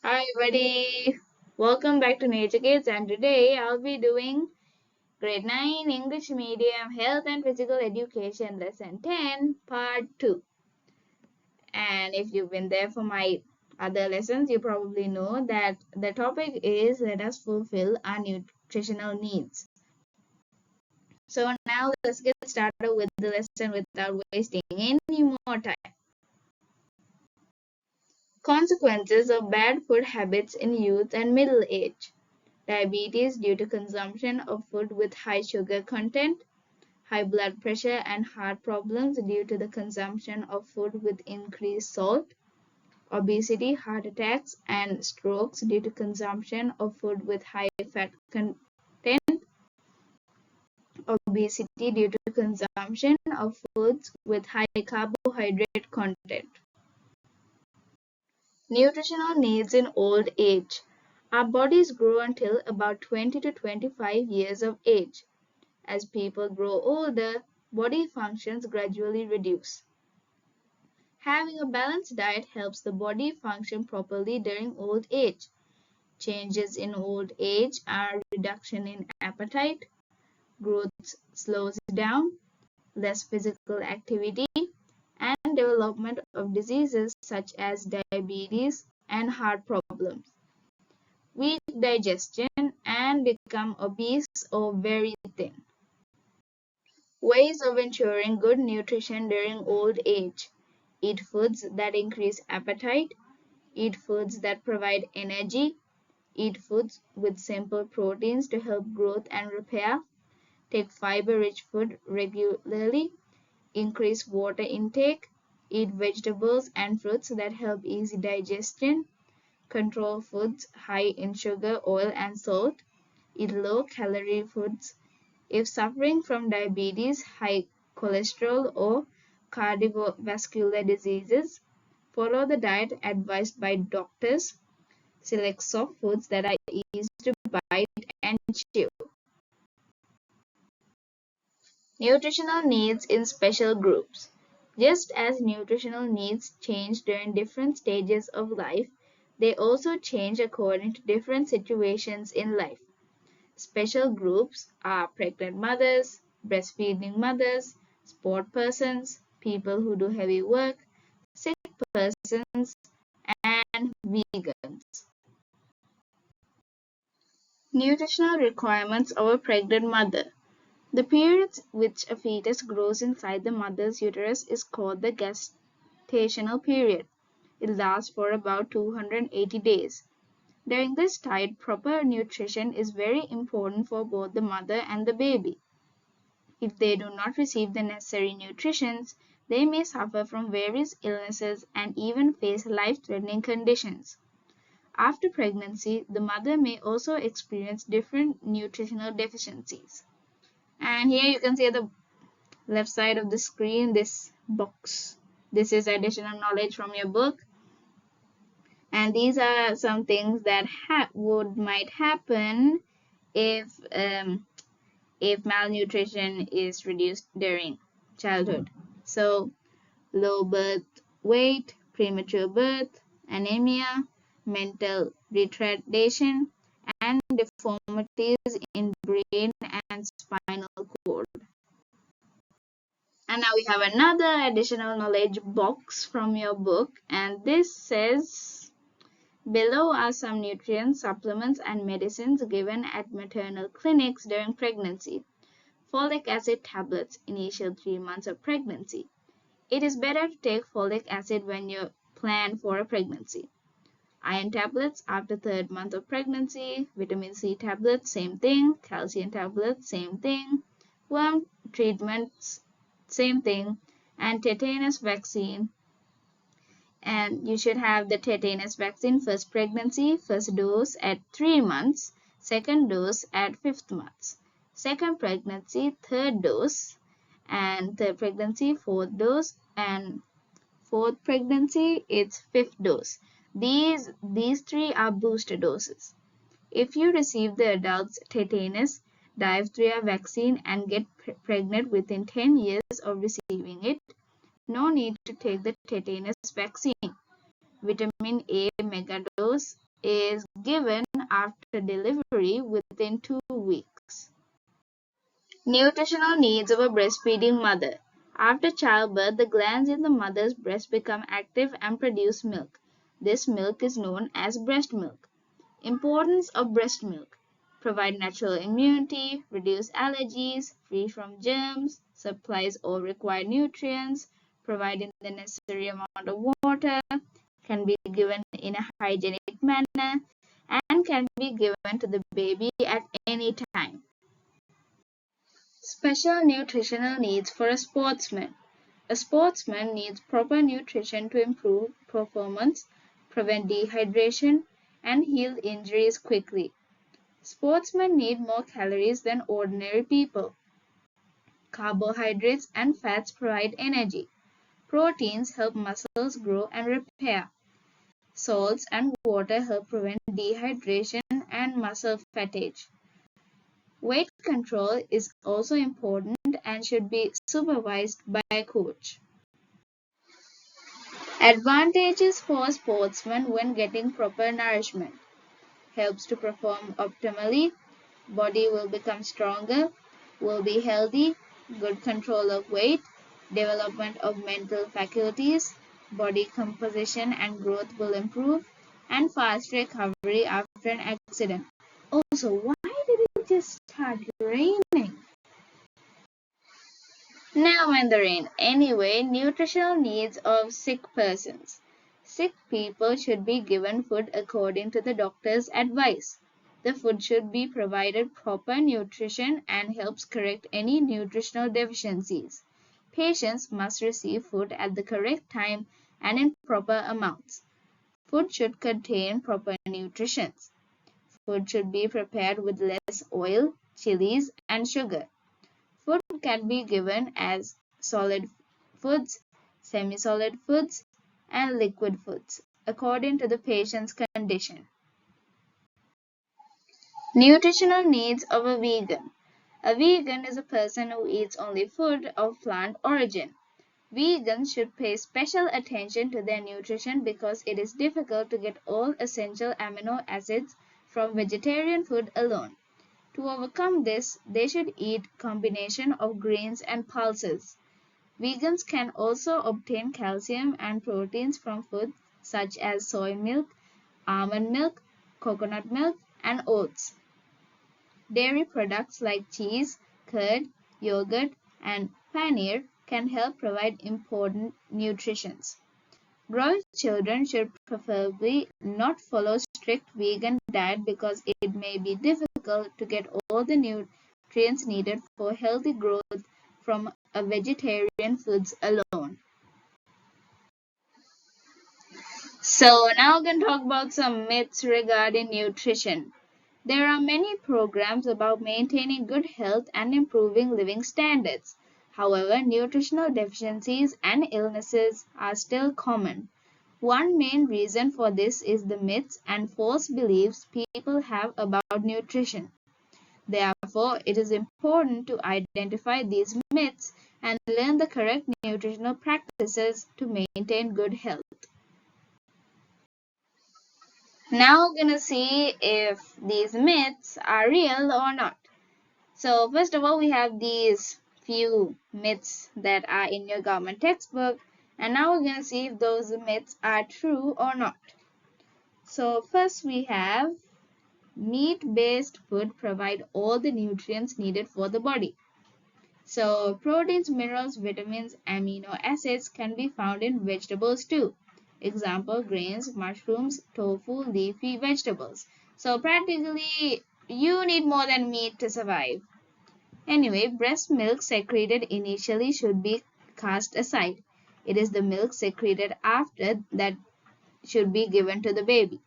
Hi, everybody. Welcome back to Nature Kids, and today I'll be doing Grade 9 English Medium Health and Physical Education Lesson 10, Part 2. And if you've been there for my other lessons, you probably know that the topic is let us fulfill our nutritional needs. So now let's get started with the lesson without wasting any more time. Consequences of bad food habits in youth and middle age. Diabetes due to consumption of food with high sugar content, high blood pressure and heart problems due to the consumption of food with increased salt, obesity, heart attacks, and strokes due to consumption of food with high fat content, obesity due to consumption of foods with high carbohydrate content. Nutritional needs in old age. Our bodies grow until about 20 to 25 years of age. As people grow older, body functions gradually reduce. Having a balanced diet helps the body function properly during old age. Changes in old age are reduction in appetite, growth slows down, less physical activity, and development of diseases such as diabetes and heart problems, weak digestion, and become obese or very thin. Ways of ensuring good nutrition during old age. Eat foods that increase appetite. Eat foods that provide energy. Eat foods with simple proteins to help growth and repair. Take fiber-rich food regularly. Increase water intake. Eat vegetables and fruits that help easy digestion. Control foods high in sugar, oil, and salt. Eat low-calorie foods. If suffering from diabetes, high cholesterol, or cardiovascular diseases, follow the diet advised by doctors. Select soft foods that are easy to bite and chew. Nutritional needs in special groups. Just as nutritional needs change during different stages of life, they also change according to different situations in life. Special groups are pregnant mothers, breastfeeding mothers, sport persons, people who do heavy work, sick persons, and vegans. Nutritional requirements of a pregnant mother. The period which a fetus grows inside the mother's uterus is called the gestational period. It lasts for about 280 days. During this time, proper nutrition is very important for both the mother and the baby. If they do not receive the necessary nutrition, they may suffer from various illnesses and even face life-threatening conditions. After pregnancy, the mother may also experience different nutritional deficiencies. And here you can see at the left side of the screen this box. This is additional knowledge from your book. And these are some things that might happen if malnutrition is reduced during childhood. So, low birth weight, premature birth, anemia, mental retardation, and deformities in brain and spinal cord. And now we have another additional knowledge box from your book, and this says below are some nutrient supplements and medicines given at maternal clinics during pregnancy. Folic acid tablets, initial 3 months of pregnancy. It is better to take folic acid when you plan for a pregnancy. Iron tablets after 3rd month of pregnancy. Vitamin C tablets, same thing. Calcium tablets, same thing. Worm treatments, same thing. And tetanus vaccine. And you should have the tetanus vaccine first pregnancy, first dose at 3 months, second dose at 5th month. Second pregnancy, third dose, and third pregnancy, fourth dose, and fourth pregnancy, it's fifth dose. These three are booster doses. If you receive the adult's tetanus diphtheria vaccine and get pregnant within 10 years of receiving it, no need to take the tetanus vaccine. Vitamin A megadose is given after delivery within 2 weeks. Nutritional needs of a breastfeeding mother. After childbirth, the glands in the mother's breast become active and produce milk. This milk is known as breast milk. Importance of breast milk: provide natural immunity, reduce allergies, free from germs, supplies all required nutrients, providing the necessary amount of water, can be given in a hygienic manner, and can be given to the baby at any time. Special nutritional needs for a sportsman. A sportsman needs proper nutrition to improve performance, prevent dehydration, and heal injuries quickly. Sportsmen need more calories than ordinary people. Carbohydrates and fats provide energy. Proteins help muscles grow and repair. Salts and water help prevent dehydration and muscle fatigue. Weight control is also important and should be supervised by a coach. Advantages for sportsmen when getting proper nourishment: helps to perform optimally, body will become stronger, will be healthy, good control of weight, development of mental faculties, body composition and growth will improve, and fast recovery after an accident. Also, why did it just start raining? Never mind the rain. Anyway, nutritional needs of sick persons. Sick people should be given food according to the doctor's advice. The food should be provided proper nutrition and helps correct any nutritional deficiencies. Patients must receive food at the correct time and in proper amounts. Food should contain proper nutrition. Food should be prepared with less oil, chilies, and sugar. Food can be given as solid foods, semi-solid foods, and liquid foods, according to the patient's condition. Nutritional needs of a vegan. A vegan is a person who eats only food of plant origin. Vegans should pay special attention to their nutrition because it is difficult to get all essential amino acids from vegetarian food alone. To overcome this, they should eat combination of grains and pulses. Vegans can also obtain calcium and proteins from foods such as soy milk, almond milk, coconut milk, and oats. Dairy products like cheese, curd, yogurt, and paneer can help provide important nutrition. Growing children should preferably not follow strict vegan diet because it may be difficult to get all the nutrients needed for healthy growth from a vegetarian foods alone. So now we can talk about some myths regarding nutrition. There are many programs about maintaining good health and improving living standards. However, nutritional deficiencies and illnesses are still common. One main reason for this is the myths and false beliefs people have about nutrition. Therefore, it is important to identify these myths and learn the correct nutritional practices to maintain good health. Now we're gonna see if these myths are real or not. So first of all, we have these few myths that are in your government textbook, and now we're gonna see if those myths are true or not. So first we have meat-based food provide all the nutrients needed for the body. So proteins, minerals, vitamins, amino acids can be found in vegetables too. Example, grains, mushrooms, tofu, leafy vegetables. So practically you need more than meat to survive. Anyway, breast milk secreted initially should be cast aside. It is the milk secreted after that should be given to the baby.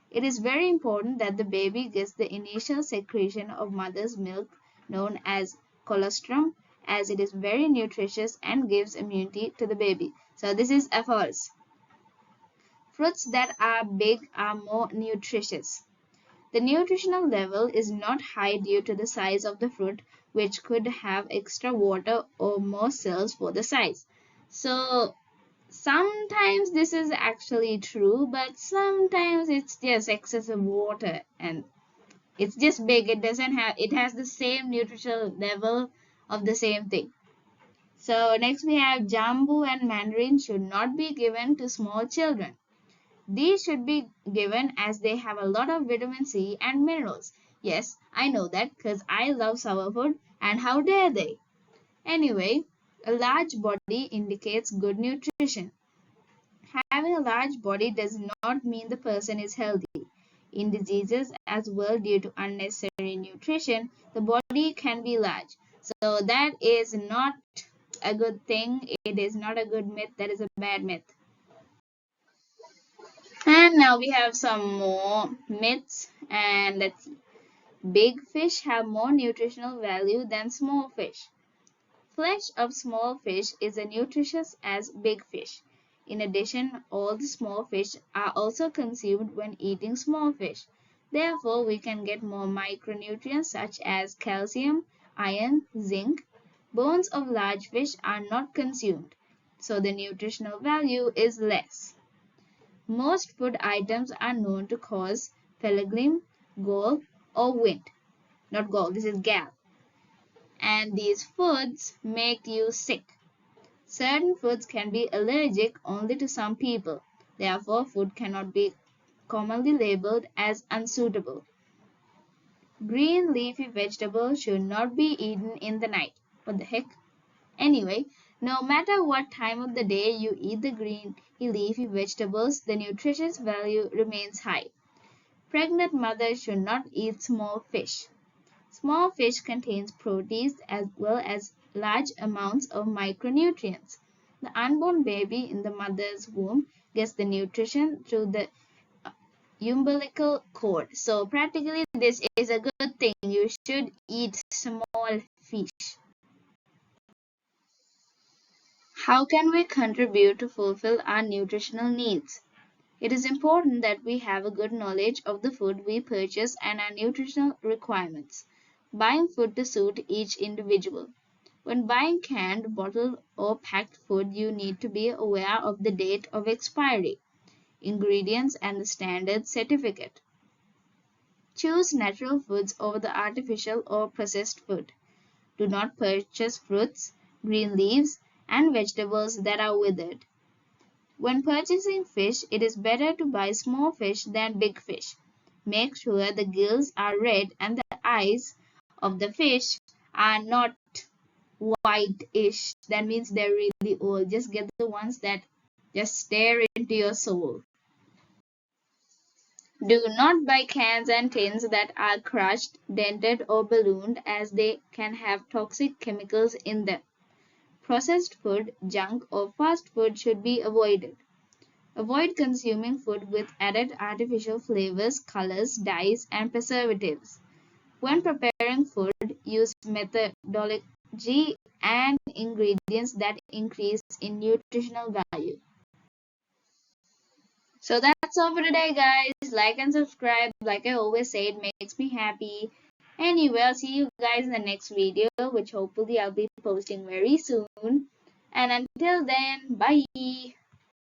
It is very important that the baby gets the initial secretion of mother's milk known as colostrum, as it is very nutritious and gives immunity to the baby. So this is a false. Fruits that are big are more nutritious. The nutritional level is not high due to the size of the fruit, which could have extra water or more cells for the size. So Sometimes this is actually true, but sometimes it's just excessive water and it's just big. It has the same nutritional level of the same thing. So next we have jambu and mandarin should not be given to small children. These should be given as they have a lot of vitamin C and minerals. Yes, I know that because I love sour food and how dare they? Anyway, a large body indicates good nutrition. Having a large body does not mean the person is healthy. In diseases as well due to unnecessary nutrition, the body can be large. So that is not a good thing. It is not a good myth. That is a bad myth. And now we have some more myths. And let's see. Big fish have more nutritional value than small fish. Flesh of small fish is as nutritious as big fish. In addition, all the small fish are also consumed when eating small fish. Therefore, we can get more micronutrients such as calcium, iron, zinc. Bones of large fish are not consumed, so the nutritional value is less. Most food items are known to cause peregrine, gall, or wind. Not gall, this is gall. And these foods make you sick. Certain foods can be allergic only to some people. Therefore, food cannot be commonly labeled as unsuitable. Green leafy vegetables should not be eaten in the night. What the heck? Anyway, no matter what time of the day you eat the green leafy vegetables, the nutritious value remains high. Pregnant mothers should not eat small fish. Small fish contains proteins as well as large amounts of micronutrients. The unborn baby in the mother's womb gets the nutrition through the umbilical cord. So practically this is a good thing. You should eat small fish. How can we contribute to fulfill our nutritional needs? It is important that we have a good knowledge of the food we purchase and our nutritional requirements. Buying food to suit each individual. When buying canned, bottled, or packed food, you need to be aware of the date of expiry, ingredients, and the standard certificate. Choose natural foods over the artificial or processed food. Do not purchase fruits, green leaves, and vegetables that are withered. When purchasing fish, it is better to buy small fish than big fish. Make sure the gills are red and the eyes of the fish are not whitish. That means they're really old. Just get the ones that just stare into your soul. Do not buy cans and tins that are crushed, dented, or ballooned as they can have toxic chemicals in them. Processed food, junk, or fast food should be avoided. Avoid consuming food with added artificial flavors, colors, dyes, and preservatives. When preparing food, use methodology and ingredients that increase in nutritional value. So that's all for today, guys. Like and subscribe. Like I always say, it makes me happy. Anyway, I'll see you guys in the next video, which hopefully I'll be posting very soon. And until then, bye.